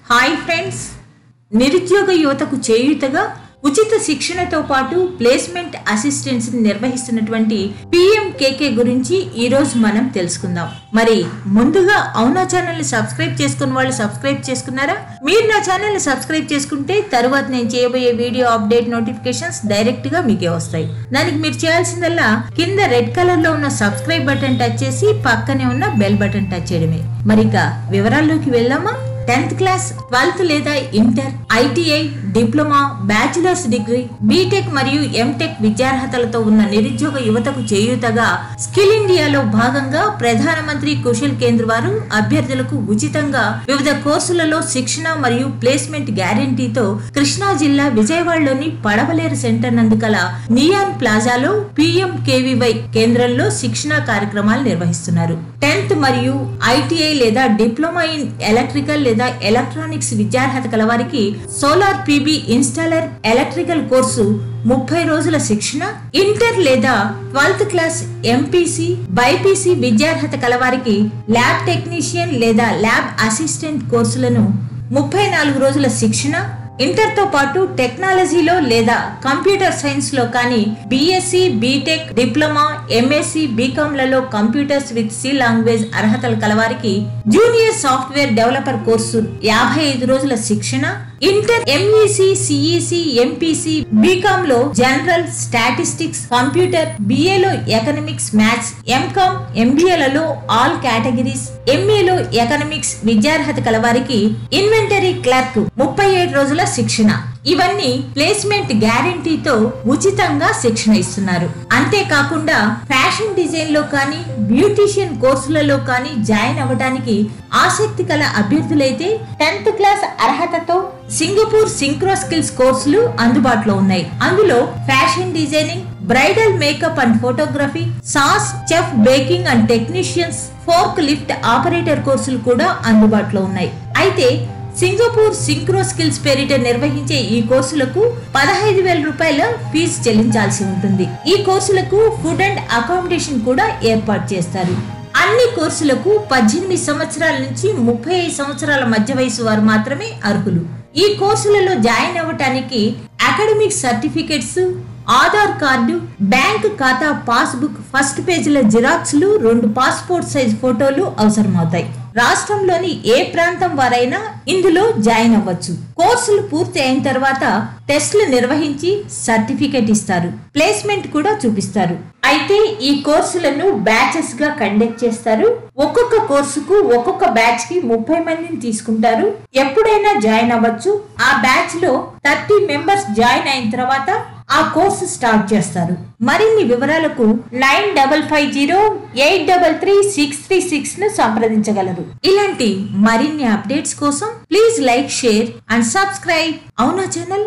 Hi friends, నిరుద్యోగ యువతకు చేయూతగా ఉచిత శిక్షణతో పాటు ప్లేస్మెంట్ అసిస్టెన్స్ నిర్వహిస్తున్నటువంటి PMKK గురించి ఈ రోజు మనం తెలుసుకుందాం. మరి ముందుగా అవునా ఛానల్ ని సబ్స్క్రైబ్ చేసుకున్న వాళ్ళు సబ్స్క్రైబ్ చేసుకున్నారా? మీరు నా ఛానల్ ని సబ్స్క్రైబ్ చేసుకుంటే తరువాత నేను చేయబోయే వీడియో అప్డేట్ నోటిఫికేషన్స్ డైరెక్ట్ గా మీకే వస్తాయి. దానికి మీరు చేయాల్సిందల్లా కింద రెడ్ కలర్ లో ఉన్న సబ్స్క్రైబ్ బటన్ టచ్ చేసి పక్కనే ఉన్న బెల్ బటన్ టచ్ చేయడమే. మరిక వివరాల్లోకి వెళ్దామా? 10th క్లాస్, 12th లేదా inter, ITI, diploma, bachelors degree, BTech మరియు ఎంటెక్ విద్యార్హతలతో ఉన్న నిరుద్యోగ యువతకు చేయూతగా స్కిల్ ఇండియాలో భాగంగా ప్రధానమంత్రి కుశల్ కేంద్ర వారు అభ్యర్థులకు ఉచితంగా వివిధ కోర్సులలో శిక్షణ మరియు ప్లేస్మెంట్ గ్యారంటీతో కృష్ణా జిల్లా విజయవాడలోని పడవలేరు సెంటర్ నందుకల నియాన్ ప్లాజాలో PMKVY కేంద్రంలో శిక్షణా కార్యక్రమాలు నిర్వహిస్తున్నారు. 10th మరియు ITI లేదా డిప్లొమా ఇన్ ఎలక్ట్రికల్ లేదా ఎలక్ట్రానిక్స్ విద్యార్హత కల వారికి solar PB installer electrical course 30 రోజుల శిక్షణ, ఇంటర్ లేదా 12th క్లాస్ MPC, BIPC విద్యార్హత కల వారికి ల్యాబ్ టెక్నీషియన్ లేదా ల్యాబ్ అసిస్టెంట్ కోర్సులను 34 రోజుల శిక్షణ, ఇంటర్ తో పాటు టెక్నాలజీలో లేదా కంప్యూటర్ సైన్స్ లో కానీ BSc, BTech, diploma, MSc, BCom లలో కంప్యూటర్స్ విత్ C లాంగ్వేజ్ అర్హతలు కలవారికి జూనియర్ సాఫ్ట్వేర్ డెవలపర్ కోర్సు 55 రోజుల శిక్షణ, inter MEC, CEC, MPC, BCom లో జనరల్, స్టాటిస్టిక్స్, కంప్యూటర్, BA లో ఎకనామిక్స్, మ్యాథ్స్, MCom, MBA లలో ఆల్ కేటగిరీస్, MA లో ఎకనామిక్స్ విద్యార్హత కలవారికి ఇన్వెంటరీ క్లర్క్ 37 రోజుల శిక్షణ. ఇవన్నీ ప్లేస్మెంట్ గ్యారంటీతో ఉచితంగా శిక్షణ ఇస్తున్నారు. అంతేకాకుండా ఫ్యాషన్ డిజైన్ లో కానీ బ్యూటీషియన్ కోర్సులలో కానీ జాయిన్ అవ్వడానికి ఆసక్తి కల అభ్యర్థులైతే 10th క్లాస్ అర్హతతో సింగపూర్ సింక్రో స్కిల్స్ కోర్సులు అందుబాటులో ఉన్నాయి. అందులో fashion designing, bridal makeup and photography, sauce, chef, baking and technicians, fork lift operator కోర్సులు కూడా అందుబాటులో ఉన్నాయి. అయితే సింగపూర్ సింక్రో స్కిల్స్ పేరిట నిర్వహించే ఈ కోర్సులకు 15,000 రూపాయల ఫీజు చెల్లించాల్సి ఉంటుంది. ఈ కోర్సులకు ఫుడ్ అండ్ అకామిడేషన్ కూడా ఏర్పాటు చేస్తారు. అన్ని కోర్సులకు 18 సంవత్సరాల నుంచి 35 సంవత్సరాల మధ్య వయసు వారు మాత్రమే అర్హులు. ఈ కోర్సులలో జాయిన్ అవ్వటానికి academic certificates, Aadhaar card, bank ఖాతా పాస్బుక్ ఫస్ట్ పేజీల జిరాక్స్లు, 2 పాస్పోర్ట్ సైజ్ ఫోటోలు అవసరమవుతాయి. రాష్ట్రంలోని ఏ ప్రాంతం వారైనా ఇందులో జాయిన్ అవ్వచ్చు. కోర్సులు పూర్తి అయిన తర్వాత టెస్టులు నిర్వహించి సర్టిఫికెట్ ఇస్తారు. ప్లేస్మెంట్ కూడా చూపిస్తారు. అయితే ఈ కోర్సులను బ్యాచెస్ గా కండక్ట్ చేస్తారు. ఒక్కొక్క కోర్సుకు ఒక్కొక్క బ్యాచ్ కి 30 మందిని తీసుకుంటారు. ఎప్పుడైనా జాయిన్ అవ్వచ్చు. ఆ బ్యాచ్ లో 30 మెంబర్స్ జాయిన్ అయిన తర్వాత ఆ కోర్సు స్టార్ట్ చేస్తారు. మరిన్ని వివరాలకు 9550833636 ను సంప్రదించగలరు. ఇలాంటి మరిన్ని అప్డేట్స్ కోసం please like, share and subscribe అవునా ఛానల్.